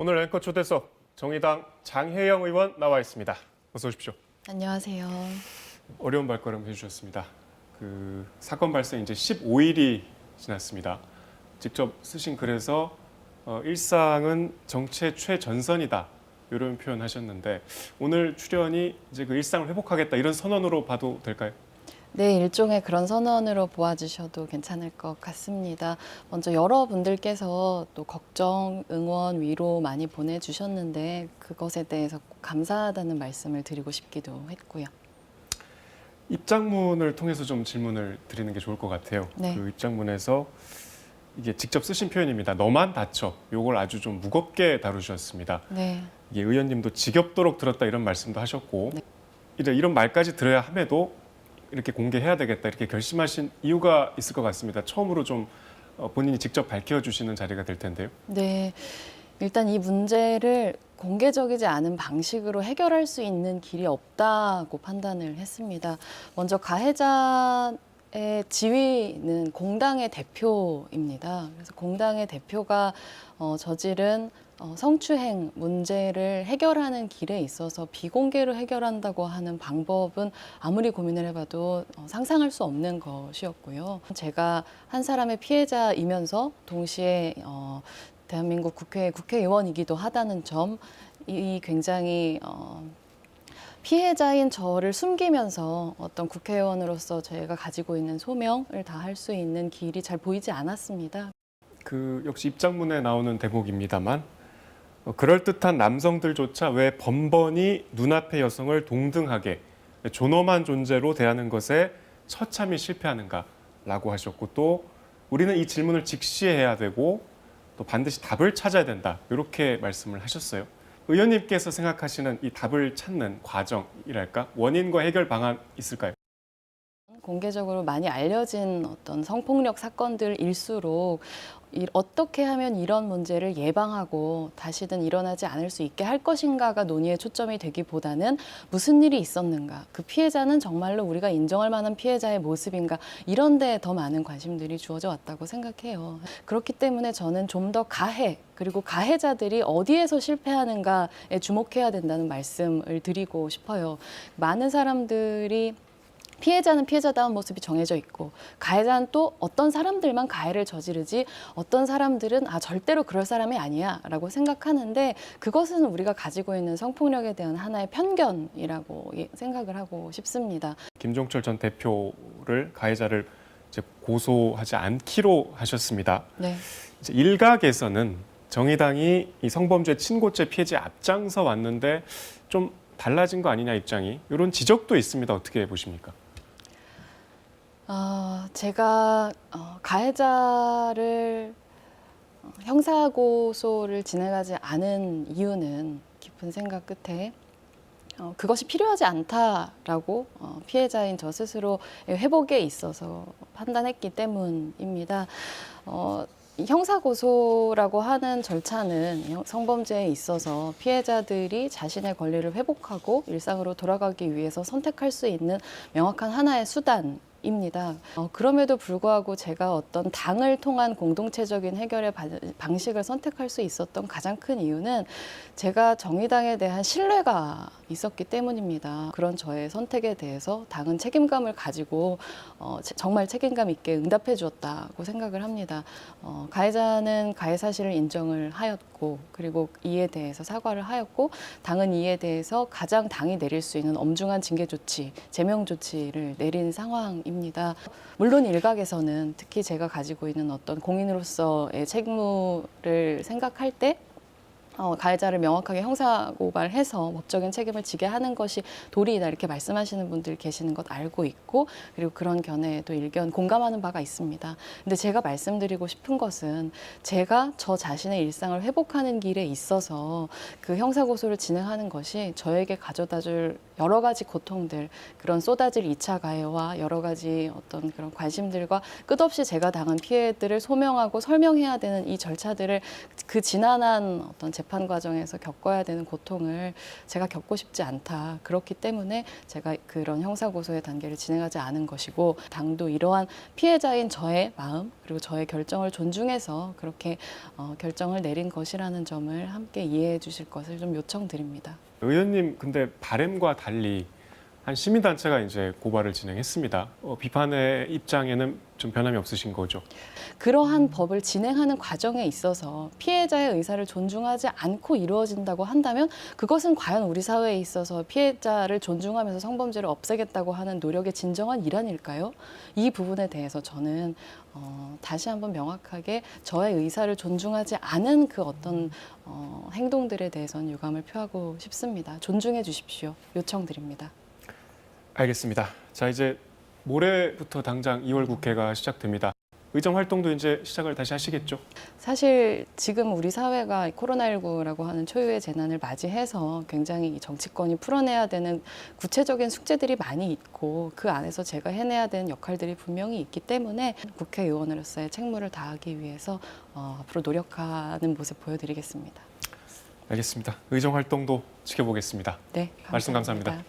오늘 앵커 초대석 정의당 장혜영 의원 나와 있습니다. 어서 오십시오. 안녕하세요. 어려운 발걸음 해주셨습니다. 사건 발생 이제 15일이 지났습니다. 직접 쓰신 글에서 일상은 정치의 최전선이다 이런 표현하셨는데 오늘 출연이 이제 그 일상을 회복하겠다 이런 선언으로 봐도 될까요? 네, 일종의 그런 선언으로 보아주셔도 괜찮을 것 같습니다. 먼저 여러분들께서 또 걱정, 응원, 위로 많이 보내주셨는데 그것에 대해서 꼭 감사하다는 말씀을 드리고 싶기도 했고요. 입장문을 통해서 좀 질문을 드리는 게 좋을 것 같아요. 네. 그 입장문에서 이게 직접 쓰신 표현입니다. 너만 다쳐. 요걸 아주 좀 무겁게 다루셨습니다. 네. 이게 의원님도 지겹도록 들었다 이런 말씀도 하셨고 네. 이런 말까지 들어야 함에도 이렇게 공개해야 되겠다 이렇게 결심하신 이유가 있을 것 같습니다. 처음으로 좀 본인이 직접 밝혀주시는 자리가 될 텐데요. 네. 일단 이 문제를 공개적이지 않은 방식으로 해결할 수 있는 길이 없다고 판단을 했습니다. 먼저 가해자의 지위는 공당의 대표입니다. 그래서 공당의 대표가 저지른 성추행 문제를 해결하는 길에 있어서 비공개로 해결한다고 하는 방법은 아무리 고민을 해봐도 상상할 수 없는 것이었고요. 제가 한 사람의 피해자이면서 동시에 대한민국 국회 국회의원이기도 하다는 점, 이 굉장히 피해자인 저를 숨기면서 어떤 국회의원으로서 제가 가지고 있는 소명을 다할 수 있는 길이 잘 보이지 않았습니다. 역시 입장문에 나오는 대목입니다만 그럴듯한 남성들조차 왜 번번이 눈앞의 여성을 동등하게 존엄한 존재로 대하는 것에 처참히 실패하는가라고 하셨고 또 우리는 이 질문을 직시해야 되고 또 반드시 답을 찾아야 된다 이렇게 말씀을 하셨어요. 의원님께서 생각하시는 이 답을 찾는 과정이랄까 원인과 해결 방안 있을까요? 공개적으로 많이 알려진 어떤 성폭력 사건들일수록 어떻게 하면 이런 문제를 예방하고 다시는 일어나지 않을 수 있게 할 것인가가 논의의 초점이 되기보다는 무슨 일이 있었는가, 그 피해자는 정말로 우리가 인정할 만한 피해자의 모습인가, 이런 데에 더 많은 관심들이 주어져 왔다고 생각해요. 그렇기 때문에 저는 좀 더 가해, 그리고 가해자들이 어디에서 실패하는가에 주목해야 된다는 말씀을 드리고 싶어요. 많은 사람들이 피해자는 피해자다운 모습이 정해져 있고 가해자는 또 어떤 사람들만 가해를 저지르지 어떤 사람들은 절대로 그럴 사람이 아니야 라고 생각하는데 그것은 우리가 가지고 있는 성폭력에 대한 하나의 편견이라고 생각을 하고 싶습니다. 김종철 전 대표를 가해자를 이제 고소하지 않기로 하셨습니다. 네. 이제 일각에서는 정의당이 이 성범죄 친고죄 피해자에 앞장서 왔는데 좀 달라진 거 아니냐 입장이 이런 지적도 있습니다. 어떻게 보십니까? 제가 가해자를 형사고소를 진행하지 않은 이유는 깊은 생각 끝에 그것이 필요하지 않다라고 피해자인 저 스스로 회복에 있어서 판단했기 때문입니다. 형사고소라고 하는 절차는 성범죄에 있어서 피해자들이 자신의 권리를 회복하고 일상으로 돌아가기 위해서 선택할 수 있는 명확한 하나의 수단입니다. 그럼에도 불구하고 제가 어떤 당을 통한 공동체적인 해결의 방식을 선택할 수 있었던 가장 큰 이유는 제가 정의당에 대한 신뢰가 있었기 때문입니다. 그런 저의 선택에 대해서 당은 책임감을 가지고 정말 책임감 있게 응답해 주었다고 생각을 합니다. 가해자는 가해 사실을 인정을 하였고 그리고 이에 대해서 사과를 하였고 당은 이에 대해서 가장 당이 내릴 수 있는 엄중한 징계 조치, 제명 조치를 내린 상황입니다. 물론 일각에서는 특히 제가 가지고 있는 어떤 공인으로서의 책무를 생각할 때 가해자를 명확하게 형사고발해서 법적인 책임을 지게 하는 것이 도리이다 이렇게 말씀하시는 분들 계시는 것 알고 있고 그리고 그런 견해에도 일견 공감하는 바가 있습니다. 근데 제가 말씀드리고 싶은 것은 제가 저 자신의 일상을 회복하는 길에 있어서 그 형사고소를 진행하는 것이 저에게 가져다 줄 여러 가지 고통들, 그런 쏟아질 2차 가해와 여러 가지 어떤 그런 관심들과 끝없이 제가 당한 피해들을 소명하고 설명해야 되는 이 절차들을 그 지난한 어떤 재판 과정에서 겪어야 되는 고통을 제가 겪고 싶지 않다. 그렇기 때문에 제가 그런 형사고소의 단계를 진행하지 않은 것이고, 당도 이러한 피해자인 저의 마음 그리고 저의 결정을 존중해서 그렇게 결정을 내린 것이라는 점을 함께 이해해 주실 것을 좀 요청드립니다. 의원님, 근데 바람과 달리 한 시민단체가 이제 고발을 진행했습니다. 비판의 입장에는 좀 변함이 없으신 거죠? 그러한 법을 진행하는 과정에 있어서 피해자의 의사를 존중하지 않고 이루어진다고 한다면 그것은 과연 우리 사회에 있어서 피해자를 존중하면서 성범죄를 없애겠다고 하는 노력의 진정한 일환일까요? 이 부분에 대해서 저는 다시 한번 명확하게 저의 의사를 존중하지 않은 그 어떤 행동들에 대해서는 유감을 표하고 싶습니다. 존중해 주십시오. 요청드립니다. 알겠습니다. 자, 이제 모레부터 당장 2월 국회가 시작됩니다. 의정 활동도 이제 시작을 다시 하시겠죠? 사실 지금 우리 사회가 코로나19라고 하는 초유의 재난을 맞이해서 굉장히 이 정치권이 풀어내야 되는 구체적인 숙제들이 많이 있고, 그 안에서 제가 해내야 되는 역할들이 분명히 있기 때문에 국회의원으로서의 책무를 다하기 위해서 앞으로 노력하는 모습 보여드리겠습니다. 알겠습니다. 의정 활동도 지켜보겠습니다. 네, 말씀 감사합니다.